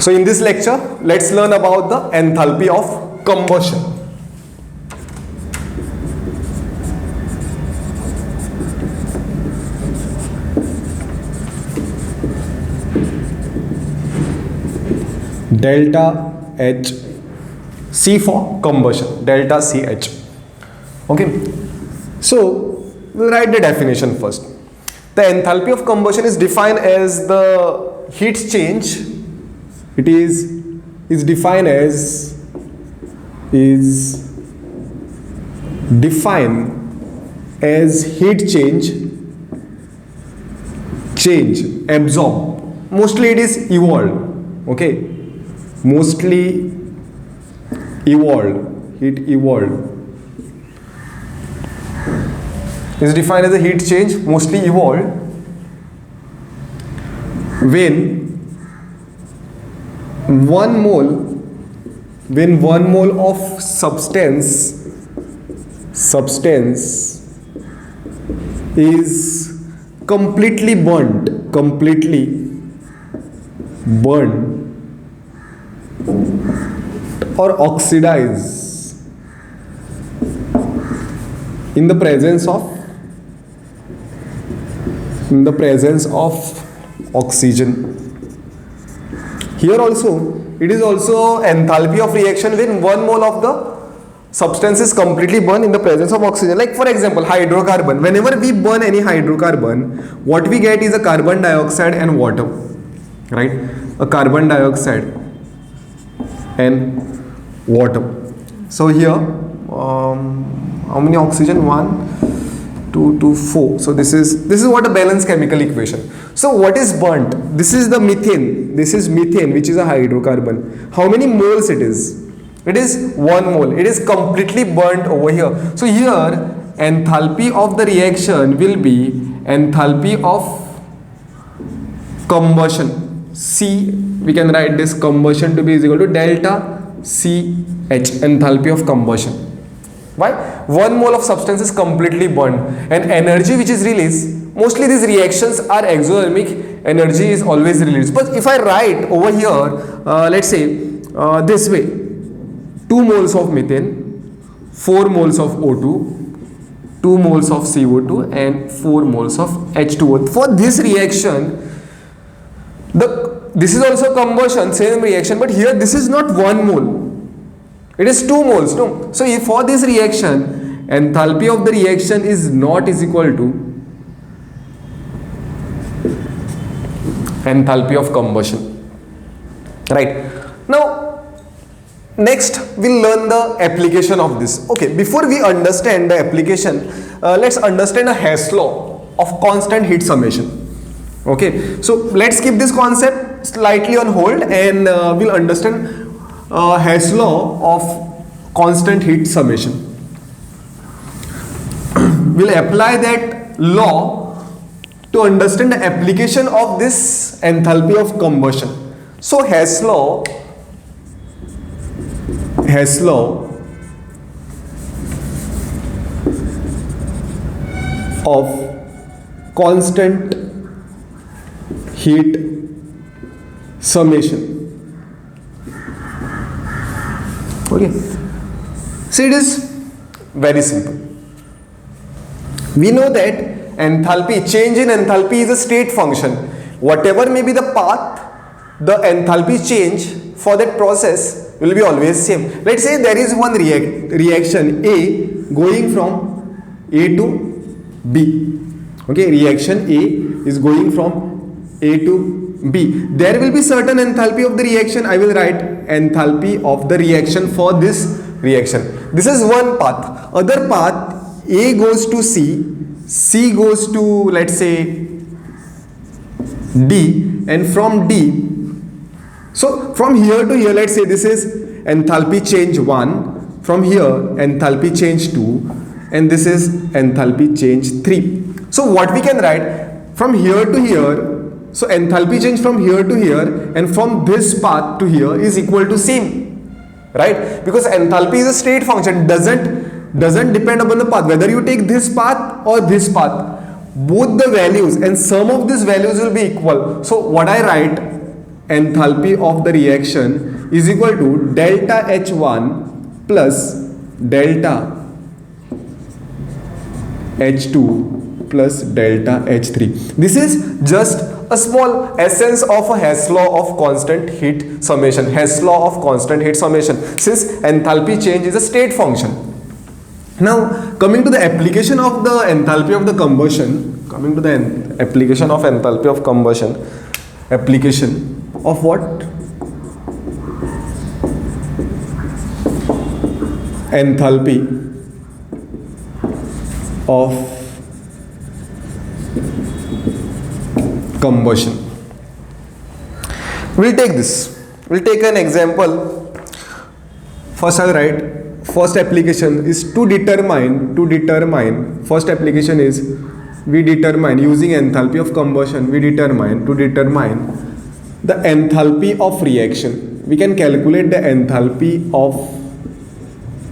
So in this lecture, let's learn about the enthalpy of combustion. Delta H, C for combustion, delta CH. Okay, so we'll write the definition first. The enthalpy of combustion is defined as the heat change. It is defined as heat change absorb. Mostly it is evolved. Okay, mostly evolved, heat evolved is defined as a heat change mostly evolved when 1 mole of substance is completely burnt or oxidized in the presence of oxygen. Here also it is also enthalpy of reaction when 1 mole of the substance is completely burned in the presence of oxygen. Like for example, hydrocarbon. Whenever we burn any hydrocarbon, what we get is a carbon dioxide and water, right? A carbon dioxide and water. So here how many oxygen? 1, 2, 2, 4. So this is what a balanced chemical equation. So what is burnt? This is the methane. This is methane, which is a hydrocarbon. How many moles it is? It is 1 mole. It is completely burnt over here. So here enthalpy of the reaction will be enthalpy of combustion. C, we can write this combustion to be is equal to delta CH, enthalpy of combustion. Why? 1 mole of substance is completely burned and energy which is released, mostly these reactions are exothermic, energy is always released. But if I write over here, let's say this way, 2 moles of methane, 4 moles of O2, 2 moles of CO2 and 4 moles of H2O. For this reaction, this is also combustion, same reaction, but here this is not 1 mole. It is 2 moles, no? So if for this reaction, enthalpy of the reaction is not is equal to enthalpy of combustion, right? Now, next we'll learn the application of this. Okay, before we understand the application, let's understand a Hess law of constant heat summation. Okay, so let's keep this concept slightly on hold and we'll understand Hess law of constant heat summation. We'll apply that law to understand the application of this enthalpy of combustion. So Hess law of constant heat summation. Okay, so it is very simple. We know that enthalpy, change in enthalpy is a state function. Whatever may be the path, the enthalpy change for that process will be always same. Let's say there is one reaction A going from A to B. Okay, reaction A is going from A to B. There will be certain enthalpy of the reaction. I will write enthalpy of the reaction for this reaction. This is one path. Other path, A goes to C, C goes to, let's say, D, and from D. So from here to here, let's say this is enthalpy change 1. From here, enthalpy change 2, and this is enthalpy change 3. So what we can write from here to here. So enthalpy change from here to here and from this path to here is equal to same, right? Because enthalpy is a state function, doesn't depend upon the path. Whether you take this path or this path, both the values and sum of these values will be equal. So what I write, enthalpy of the reaction is equal to delta H1 plus delta H2 plus delta H3. This is just a small essence of a Hess law of constant heat summation. Hess law of constant heat summation, since enthalpy change is a state function. Now coming to the application of the enthalpy of the combustion, application of enthalpy of combustion, application of what? Enthalpy of combustion. We'll take this. We'll take an example. First I'll write, first application is to determine, first application is we determine using enthalpy of combustion, to determine the enthalpy of reaction. We can calculate the enthalpy of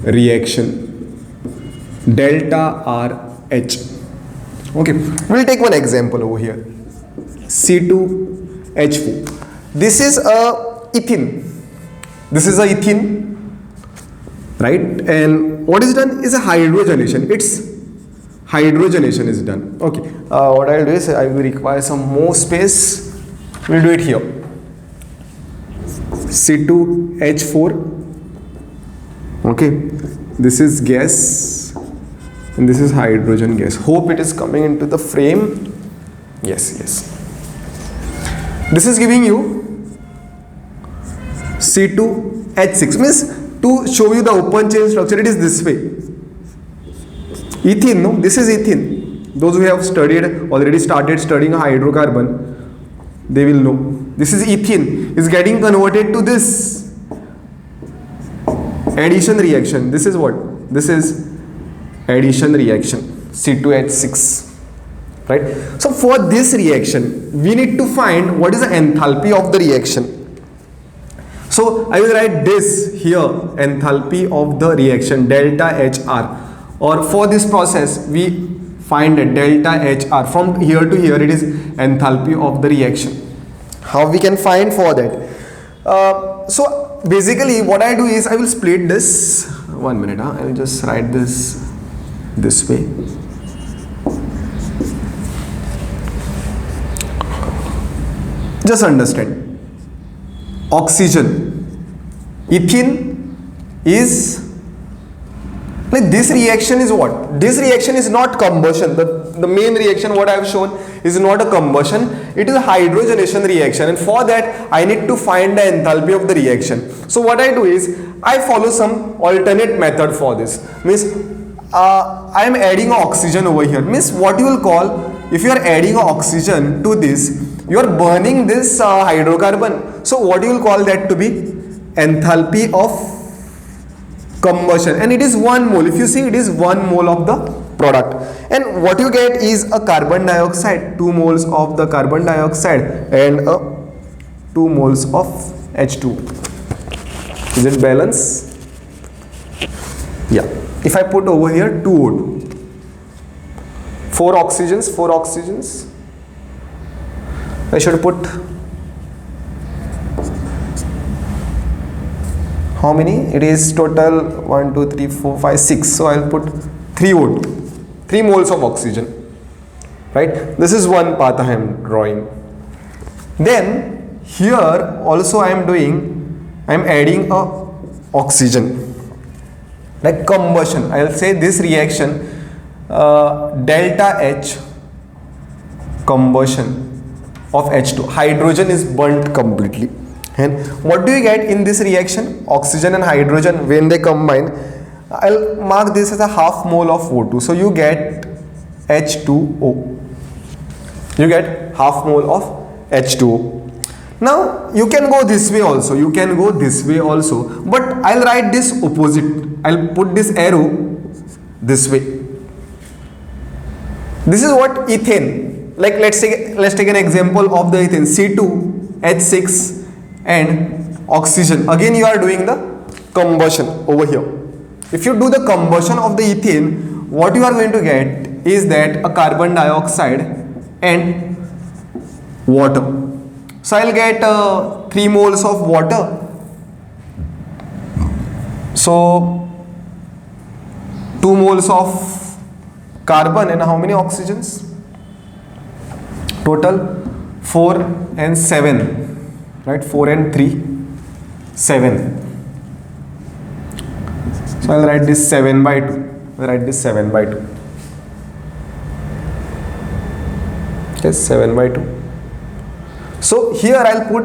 reaction, delta RH. Okay, we'll take one example over here. C2H4. This is a ethene. Right? And what is done is a hydrogenation. Hydrogenation is done. Okay. What I'll do is I will require some more space. We'll do it here. C2H4. Okay. This is gas and this is hydrogen gas. Hope it is coming into the frame. Yes. This is giving you C2H6. Means to show you the open chain structure, it is this way. Ethene, no? This is ethene. Those who have already started studying hydrocarbon, they will know. This is ethene. Is getting converted to this addition reaction. This is what? This is addition reaction, C2H6. Right? So for this reaction, we need to find what is the enthalpy of the reaction. So I will write this here, enthalpy of the reaction, delta HR. Or for this process, we find a delta HR. From here to here, it is enthalpy of the reaction. How we can find for that? So basically what I do is I will split this. 1 minute, I will just write this way. Just understand. Oxygen, ethene is like this reaction is what? This reaction is not combustion. The main reaction what I have shown is not a combustion. It is a hydrogenation reaction, and for that I need to find the enthalpy of the reaction. So what I do is I follow some alternate method for this. Means I am adding oxygen over here. Means what you will call, if you are adding oxygen to this, you are burning this hydrocarbon. So what you will call that to be enthalpy of combustion, and it is 1 mole. If you see, it is 1 mole of the product, and what you get is a carbon dioxide, 2 moles of the carbon dioxide and 2 moles of H2. Is it balance? Yeah. If I put over here 2 O2, 4 oxygens, I should put how many? It is total 1, 2, 3, 4, 5, 6. So I'll put 3 O2, 3 moles of oxygen. Right? This is one path I am drawing. Then here also I am adding a oxygen. Like combustion, I will say this reaction delta H combustion of H2. Hydrogen is burnt completely. And what do you get in this reaction? Oxygen and hydrogen, when they combine, I'll mark this as a half mole of O2. So you get H2O. You get half mole of H2O. Now you can go this way also. But I'll write this opposite. I'll put this arrow this way. This is what ethane. Like let's take an example of the ethane, C2H6 and oxygen. Again you are doing the combustion over here. If you do the combustion of the ethane, what you are going to get is that a carbon dioxide and water. So I'll get 3 moles of water. So 2 moles of carbon and how many oxygens? Total 4 and 7, right? 4 and 3, 7. So I'll write this 7 by 2. I'll write this 7 by 2. Yes, 7 by 2. So here I'll put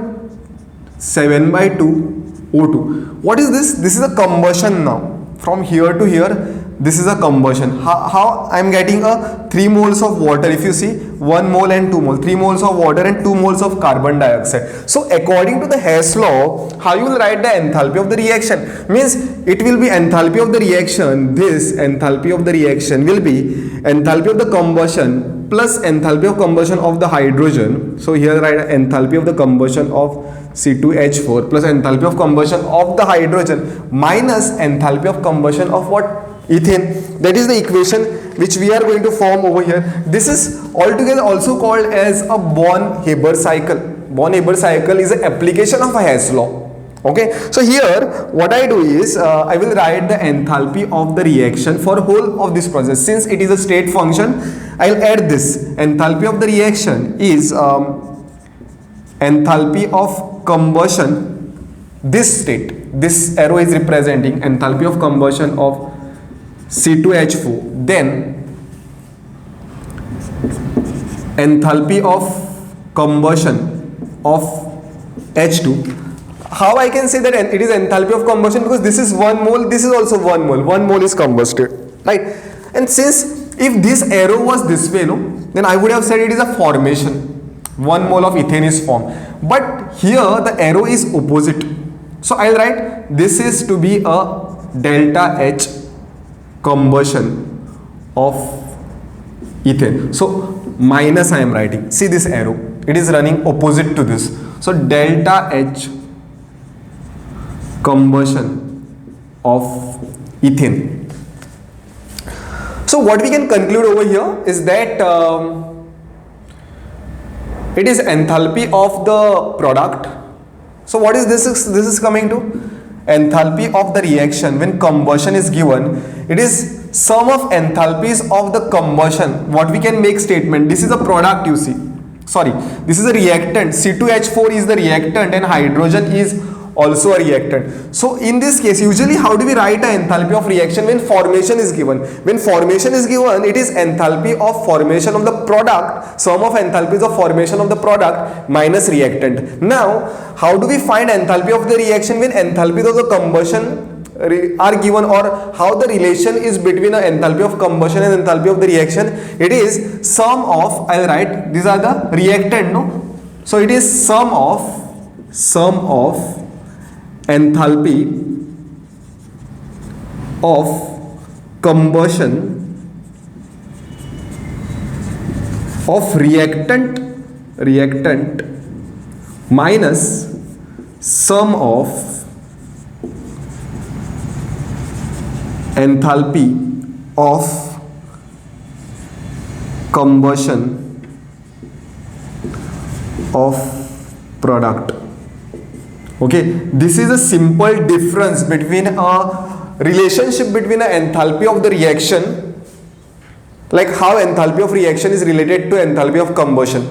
7 by 2 O2. What is this? This is a combustion now. From here to here, this is a combustion. How I'm getting a 3 moles of water, if you see, 1 mole and 2 moles, 3 moles of water and 2 moles of carbon dioxide. So according to the Hess law, how you will write the enthalpy of the reaction? Means it will be enthalpy of the reaction. This enthalpy of the reaction will be enthalpy of the combustion plus enthalpy of combustion of the hydrogen. So here write enthalpy of the combustion of C2H4 plus enthalpy of combustion of the hydrogen minus enthalpy of combustion of what? Ethane. That is the equation which we are going to form over here. This is altogether also called as a Born-Haber cycle. Born-Haber cycle is an application of a Hess law. Okay, so here what I do is I will write the enthalpy of the reaction for whole of this process. Since it is a state function, I'll add this. Enthalpy of the reaction is enthalpy of combustion, this state, this arrow is representing enthalpy of combustion of C2H4, then enthalpy of combustion of H2. How I can say that it is enthalpy of combustion? Because this is 1 mole, this is also 1 mole. 1 mole is combusted, right? And since if this arrow was this way, no, then I would have said it is a formation. 1 mole of ethane is formed. But here the arrow is opposite. So I'll write this is to be a delta H combustion of ethane. So minus I am writing. See this arrow. It is running opposite to this. So delta H combustion of ethane. So what we can conclude over here is that it is enthalpy of the product. So what is this? This is coming to enthalpy of the reaction when combustion is given. It is sum of enthalpies of the combustion. What we can make statement. This is a product, you see. Sorry, this is a reactant. C2H4 is the reactant and hydrogen is also a reactant. So in this case, usually how do we write an enthalpy of reaction when formation is given? When formation is given, it is enthalpy of formation of the product, sum of enthalpies of formation of the product minus reactant. Now, how do we find enthalpy of the reaction when enthalpies of the combustion are given, or how the relation is between an enthalpy of combustion and enthalpy of the reaction? It is sum of, I'll write, these are the reactant, no? So it is sum of enthalpy of combustion of reactant minus sum of enthalpy of combustion of product. Okay, this is a simple difference between a relationship between an enthalpy of the reaction, like how enthalpy of reaction is related to enthalpy of combustion.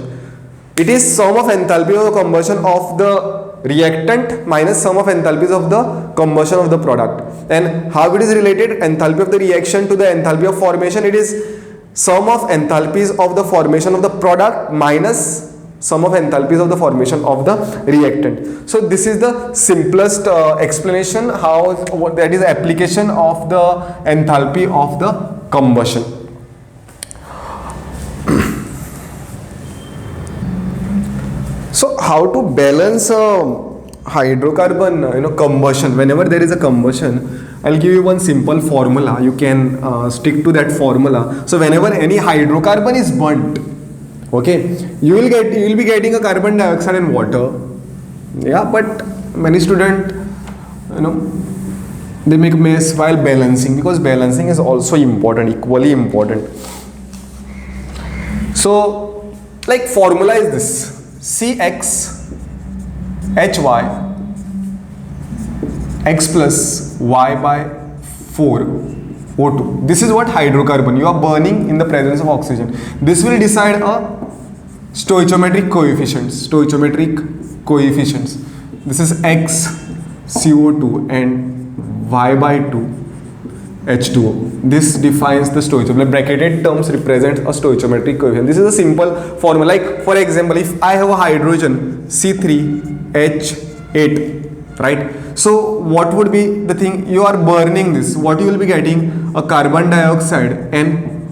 It is sum of enthalpy of the combustion of the reactant minus sum of enthalpies of the combustion of the product. And how it is related? Enthalpy of the reaction to the enthalpy of formation. It is sum of enthalpies of the formation of the product minus sum of enthalpies of the formation of the reactant. So this is the simplest explanation how that is application of the enthalpy of the combustion. So how to balance hydrocarbon combustion? Whenever there is a combustion, I'll give you one simple formula. You can stick to that formula. So whenever any hydrocarbon is burnt, okay, you will be getting a carbon dioxide and water. Yeah, but many students, they make mess while balancing, because balancing is also important, equally important. So like formula is this: Cx HY X plus Y by 4 O2. This is what hydrocarbon. You are burning in the presence of oxygen. This will decide a stoichiometric coefficients. Stoichiometric coefficients. This is X CO2 and Y by 2 H2O. This defines the stoichiometric. Bracketed terms represent a stoichiometric coefficient. This is a simple formula. Like for example, if I have a hydrogen C3H8, right? So what would be the thing? You are burning this. What you will be getting? A carbon dioxide and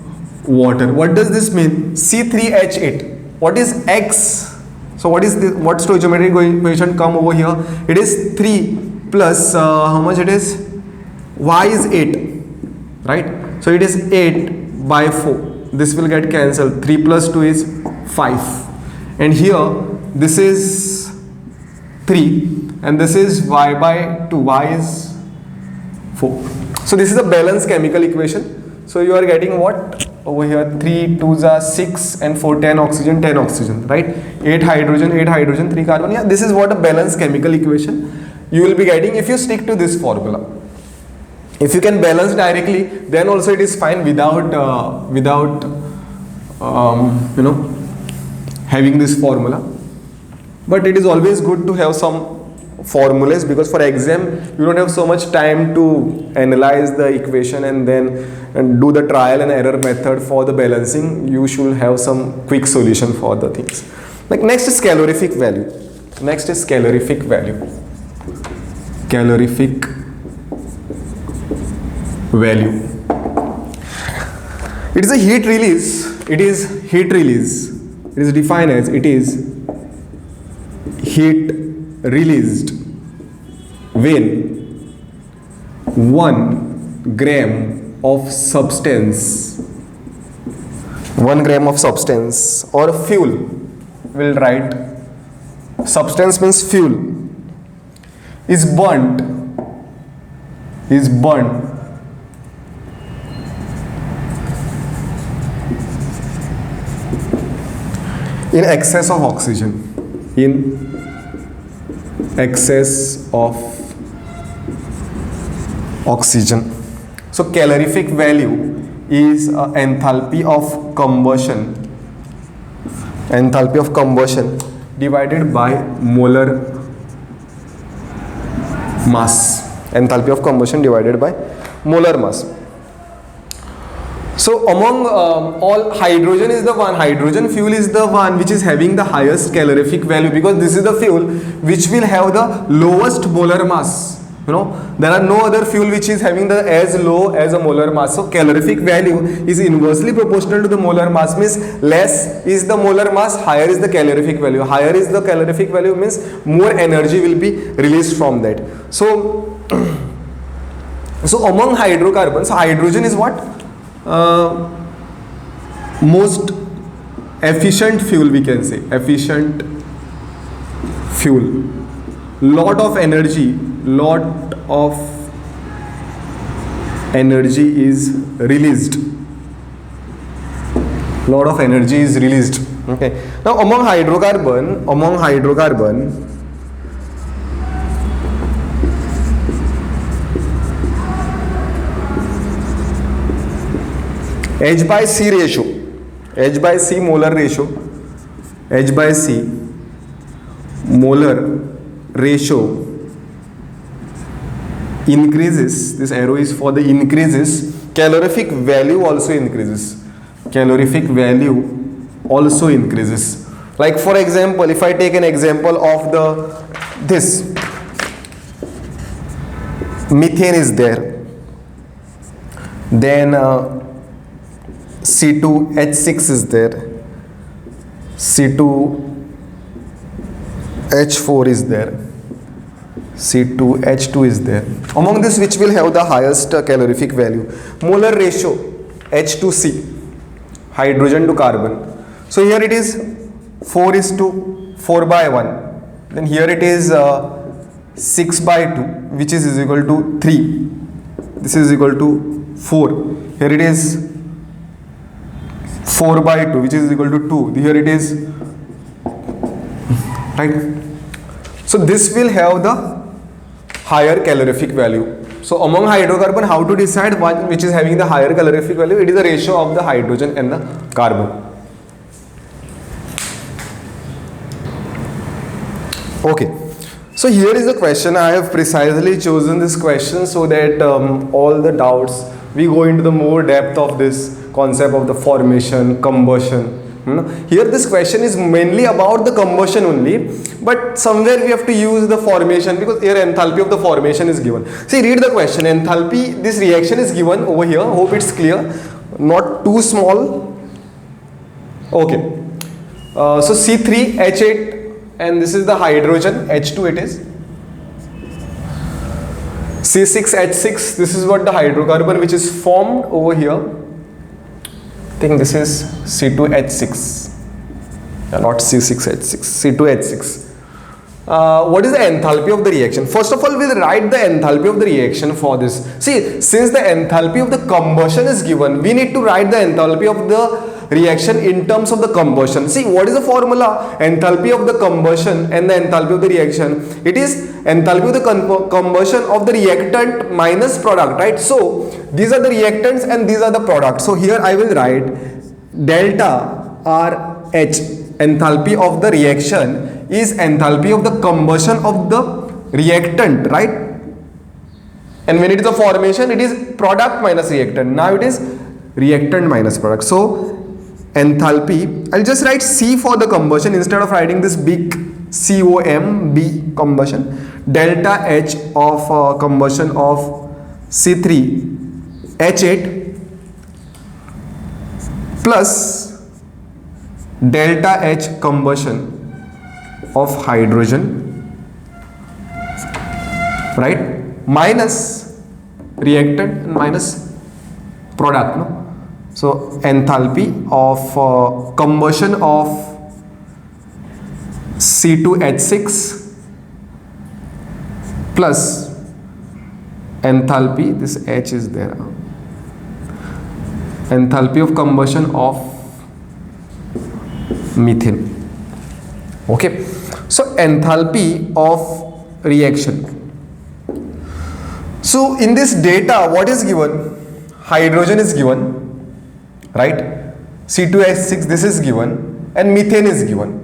water. What does this mean? C3H8. What is X? So what is this? What stoichiometric coefficient come over here? It is 3 plus how much it is? Y is 8. Right, so it is 8 by 4. This will get cancelled. 3 plus 2 is 5, and here this is 3 and this is Y by 2. Y is 4. So this is a balanced chemical equation. So you are getting what over here? 3 2s are 6 and 4 10 oxygen, 10 oxygen, right? 8 hydrogen, 3 carbon. Yeah, this is what a balanced chemical equation you will be getting if you stick to this formula. If you can balance directly, then also it is fine without having this formula. But it is always good to have some formulas, because for exam you don't have so much time to analyze the equation and then do the trial and error method for the balancing. You should have some quick solution for the things. Like next is calorific value. Next is calorific value. Calorific value. It is a heat release. It is heat release. It is defined as it is heat released when 1 gram of substance, 1 gram of substance or fuel, will write substance means fuel, is burnt in excess of oxygen, in excess of oxygen. So calorific value is enthalpy of combustion divided by molar mass. Enthalpy of combustion divided by molar mass. So among all, hydrogen fuel is the one which is having the highest calorific value, because this is the fuel which will have the lowest molar mass. There are no other fuel which is having the as low as a molar mass. So calorific value is inversely proportional to the molar mass, means less is the molar mass, higher is the calorific value. Higher is the calorific value means more energy will be released from that. So among hydrocarbons, hydrogen is what? Most efficient fuel, we can say. Efficient fuel. Lot of energy is released. Okay. Now among hydrocarbon, H by C ratio, H by C molar ratio, H by C molar ratio increases. This arrow is for the increases. Calorific value also increases. Like for example, if I take an example of this methane is there, then C2H6 is there, C2H4 is there, C2H2 is there. Among this, which will have the highest calorific value? Molar ratio H2C, hydrogen to carbon. So here it is 4:4/1. Then here it is 6/2, which is equal to 3. This is equal to 4. Here it is 4/2, which is equal to 2. Here it is, right? So this will have the higher calorific value. So among hydrocarbon, how to decide one which is having the higher calorific value? It is the ratio of the hydrogen and the carbon. Okay, so here is the question. I have precisely chosen this question so that all the doubts, we go into the more depth of this concept of the formation, combustion. Here this question is mainly about the combustion only, but somewhere we have to use the formation because here enthalpy of the formation is given. See, read the question. Enthalpy, this reaction is given over here. Hope it's clear, not too small. Okay, so C3H8, and this is the hydrogen, H2 it is. C6H6, this is what the hydrocarbon which is formed over here. I think this is C2H6, not C6H6, C2H6. What is the enthalpy of the reaction? First of all, we'll write the enthalpy of the reaction for this. See, since the enthalpy of the combustion is given, we need to write the enthalpy of the reaction in terms of the combustion. See, what is the formula? Enthalpy of the combustion and the enthalpy of the reaction. It is enthalpy of the combustion of the reactant minus product, right? So these are the reactants and these are the products. So here I will write delta RH, enthalpy of the reaction, is enthalpy of the combustion of the reactant, right? And when it is a formation, it is product minus reactant. Now it is reactant minus product. So enthalpy, I'll just write C for the combustion instead of writing this big COMB combustion. Delta H of combustion of C3H8 plus delta H combustion of hydrogen, right, minus reactant and minus product, no? So enthalpy of combustion of C2H6 plus enthalpy, this H is there, enthalpy of combustion of methane. Okay, so enthalpy of reaction. So in this data, what is given? Hydrogen is given, right? C2H6, this is given, and methane is given,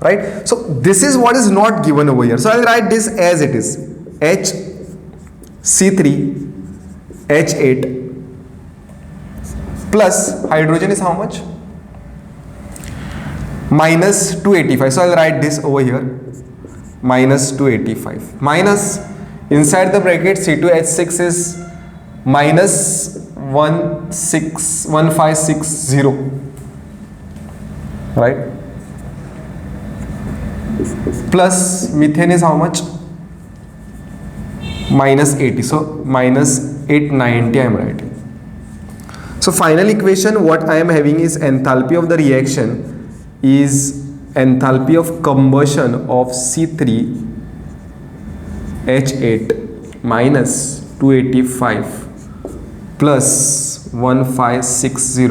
right? So this is what is not given over here. So I'll write this as it is. HC3H8 plus hydrogen is how much? Minus 285. So I'll write this over here, minus 285, minus inside the bracket C2H6 is minus 1560, right? Plus methane is how much? Minus 80. So minus 890 I am writing. So final equation what I am having is enthalpy of the reaction is enthalpy of combustion of C3H8 minus 285 plus 1560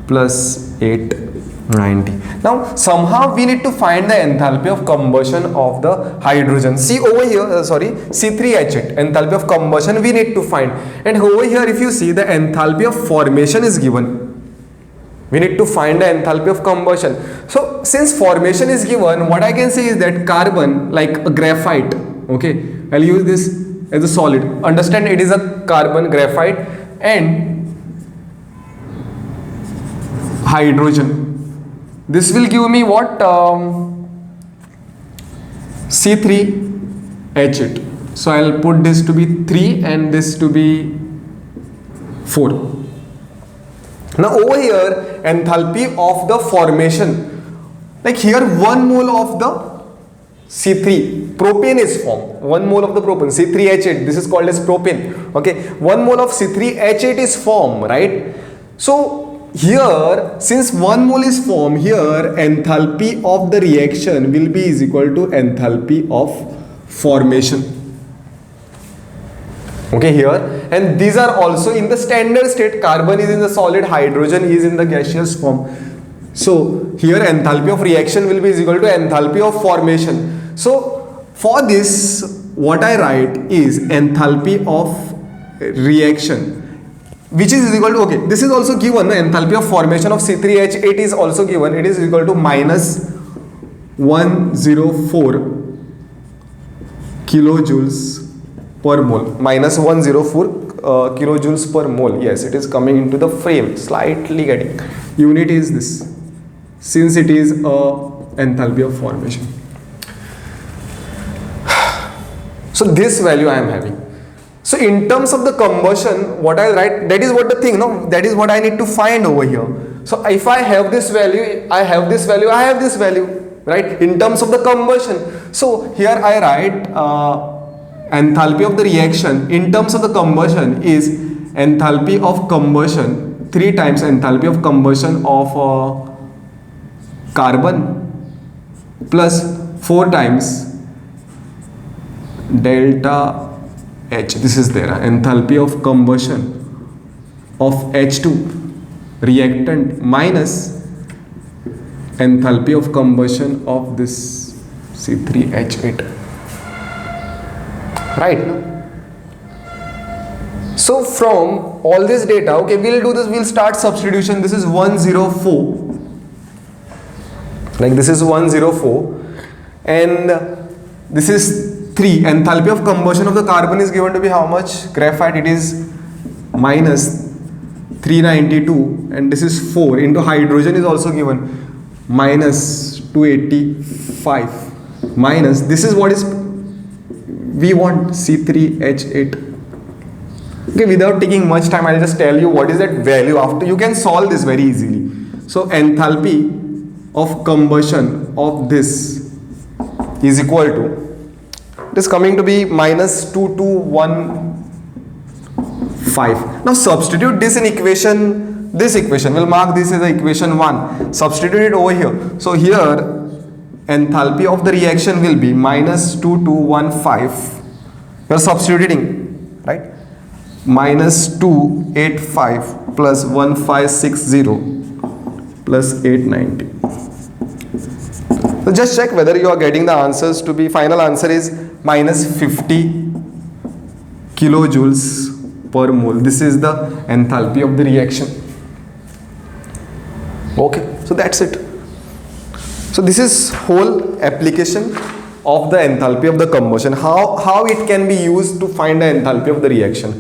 plus 890. Now somehow we need to find the enthalpy of combustion of the hydrogen. See over here, C3H8, enthalpy of combustion we need to find. And over here if you see, the enthalpy of formation is given. We need to find the enthalpy of combustion. So since formation is given, what I can say is that carbon, like a graphite, okay, I'll use this as a solid. Understand, it is a carbon, graphite, and hydrogen. This will give me what? C3H8. So I'll put this to be 3 and this to be 4. Now over here, enthalpy of the formation, like here 1 mole of the C3, propane is formed. 1 mole of the propane, C3H8, this is called as propane. Okay, 1 mole of C3H8 is formed, right? So here, since 1 mole is formed, here enthalpy of the reaction will be is equal to enthalpy of formation. Okay, here, and these are also in the standard state. Carbon is in the solid, hydrogen is in the gaseous form. So here enthalpy of reaction will be is equal to enthalpy of formation. So For this, what I write is enthalpy of reaction, which is equal to, okay, this is also given, the enthalpy of formation of C3H8 is also given, it is equal to minus 104 kilojoules per mole, minus 104 kilojoules per mole. Yes, it is coming into the frame, slightly getting. Unit is this, since it is enthalpy of formation. So this value I am having. So in terms of the combustion, what I'll write, that is what the thing, no, that is what I need to find over here. So if I have this value, I have this value, I have this value, right, in terms of the combustion. So here I write enthalpy of the reaction in terms of the combustion is enthalpy of combustion 3 times enthalpy of combustion of carbon plus 4 times delta H. This is there, enthalpy of combustion of H2 reactant minus enthalpy of combustion of this C3H8. Right? So from all this data, okay, we'll do this, we'll start substitution. This is 104. Like this is 104 and this is 3. Enthalpy of combustion of the carbon is given to be how much? Graphite, it is minus 392 and this is 4 into hydrogen is also given minus 285 minus, this is what is we want, C3H8. Okay, without taking much time, I'll just tell you what is that value after. You can solve this very easily. So enthalpy of combustion of this is equal to, it is coming to be minus 2215. Now substitute this in equation, this equation, we'll mark this as equation 1. Substitute it over here. So here enthalpy of the reaction will be minus 2215. You are substituting, right? Minus 285 plus 1560 plus 890. So just check whether you are getting the answers to be, final answer is minus 50 kilojoules per mole. This is the enthalpy of the reaction. Okay, so that's it. So this is whole application of the enthalpy of the combustion, how it can be used to find the enthalpy of the reaction.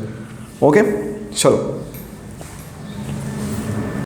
Okay, chalo.